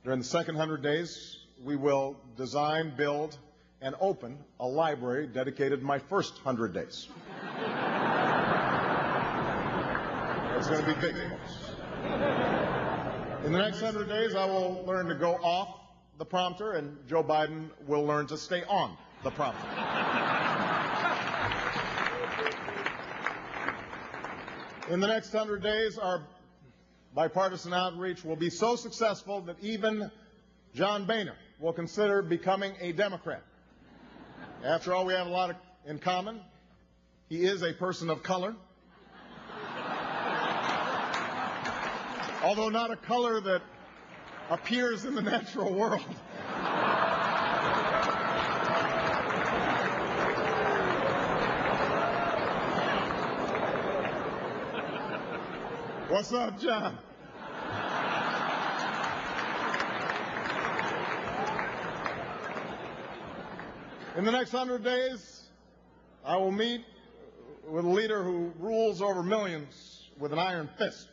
During the second 100 days, we will design, build, and open a library dedicated to my first 100 days. It's going to be big, folks. In the next 100 days, I will learn to go off the prompter, and Joe Biden will learn to stay on the prompter. In the next 100 days, our bipartisan outreach will be so successful that even John Boehner will consider becoming a Democrat. After all, we have a lot in common. He is a person of color, although not a color that appears in the natural world. What's up, John? In the next 100 days, I will meet with a leader who rules over millions with an iron fist,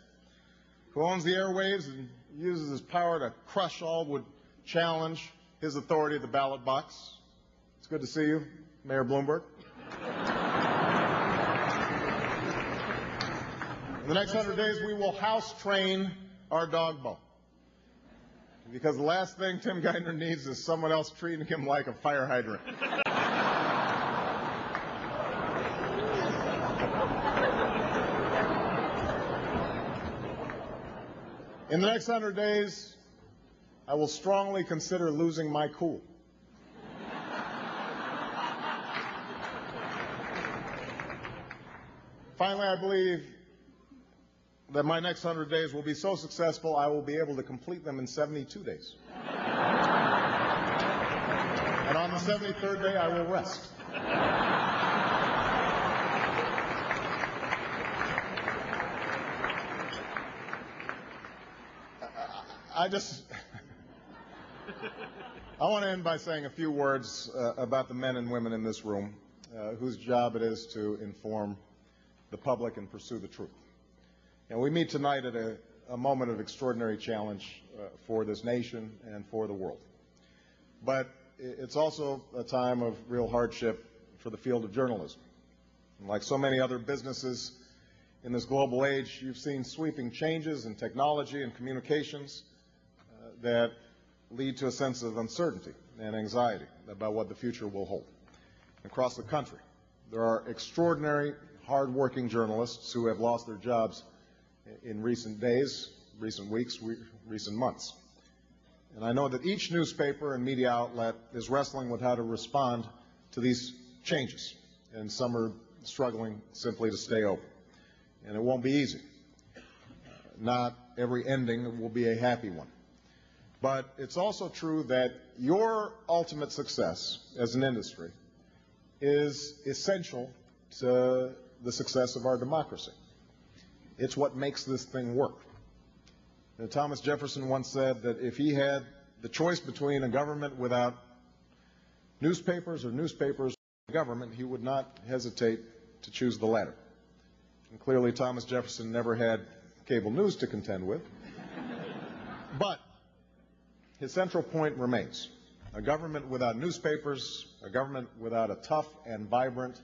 who owns the airwaves and uses his power to crush all who would challenge his authority at the ballot box. It's good to see you, Mayor Bloomberg. In the next 100 days, we will house train our dog Bo. Because the last thing Tim Geithner needs is someone else treating him like a fire hydrant. In the next 100 days, I will strongly consider losing my cool. Finally, I believe that my next 100 days will be so successful I will be able to complete them in 72 days. And on the 73rd day, I will rest. I want to end by saying a few words about the men and women in this room whose job it is to inform the public and pursue the truth. And we meet tonight at a moment of extraordinary challenge for this nation and for the world. But it's also a time of real hardship for the field of journalism. And like so many other businesses in this global age, you've seen sweeping changes in technology and communications that lead to a sense of uncertainty and anxiety about what the future will hold. Across the country, there are extraordinary, hard-working journalists who have lost their jobs in recent days, recent weeks, recent months. And I know that each newspaper and media outlet is wrestling with how to respond to these changes, and some are struggling simply to stay open. And it won't be easy. Not every ending will be a happy one. But it's also true that your ultimate success as an industry is essential to the success of our democracy. It's what makes this thing work. And Thomas Jefferson once said that if he had the choice between a government without newspapers or newspapers without government, he would not hesitate to choose the latter. And clearly Thomas Jefferson never had cable news to contend with. But his central point remains. A government without newspapers, a government without a tough and vibrant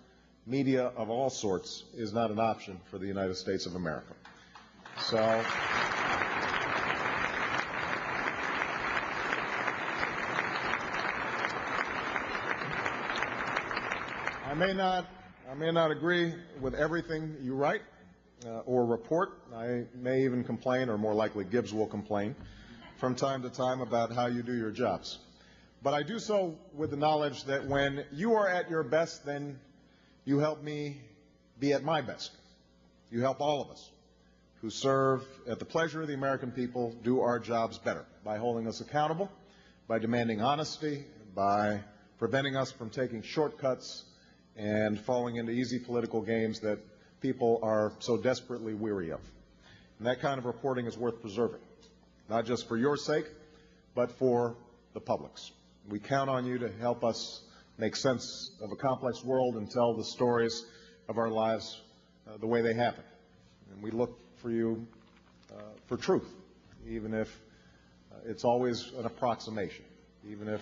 media of all sorts is not an option for the United States of America. So I may not agree with everything you write or report. I may even complain, or more likely Gibbs will complain from time to time about how you do your jobs. But I do so with the knowledge that when you are at your best, then you help me be at my best. You help all of us who serve at the pleasure of the American people do our jobs better by holding us accountable, by demanding honesty, by preventing us from taking shortcuts and falling into easy political games that people are so desperately weary of. And that kind of reporting is worth preserving, not just for your sake, but for the public's. We count on you to help us make sense of a complex world and tell the stories of our lives the way they happen. And we look for you for truth, even if It's always an approximation, even if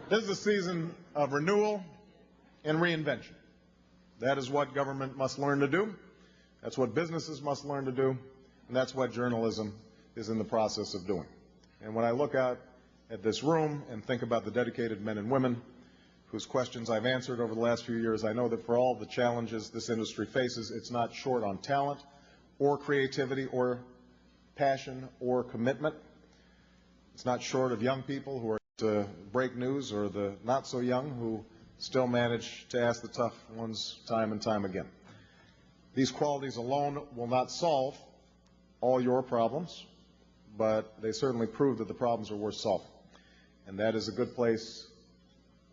this is a season of renewal and reinvention. That is what government must learn to do. That's what businesses must learn to do. And that's what journalism is in the process of doing. And when I look out at this room and think about the dedicated men and women whose questions I've answered over the last few years, I know that for all the challenges this industry faces, it's not short on talent or creativity or passion or commitment. It's not short of young people who are to break news or the not so young who still manage to ask the tough ones time and time again. These qualities alone will not solve all your problems, but they certainly prove that the problems are worth solving. And that is a good place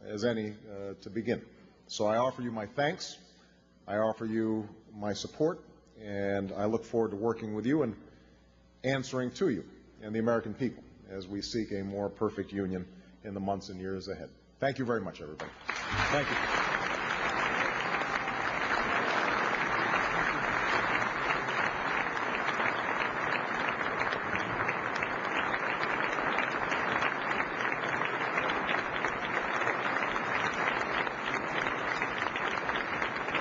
as any to begin. So I offer you my thanks. I offer you my support, and I look forward to working with you and answering to you and the American people as we seek a more perfect union in the months and years ahead. Thank you very much, everybody. Thank you.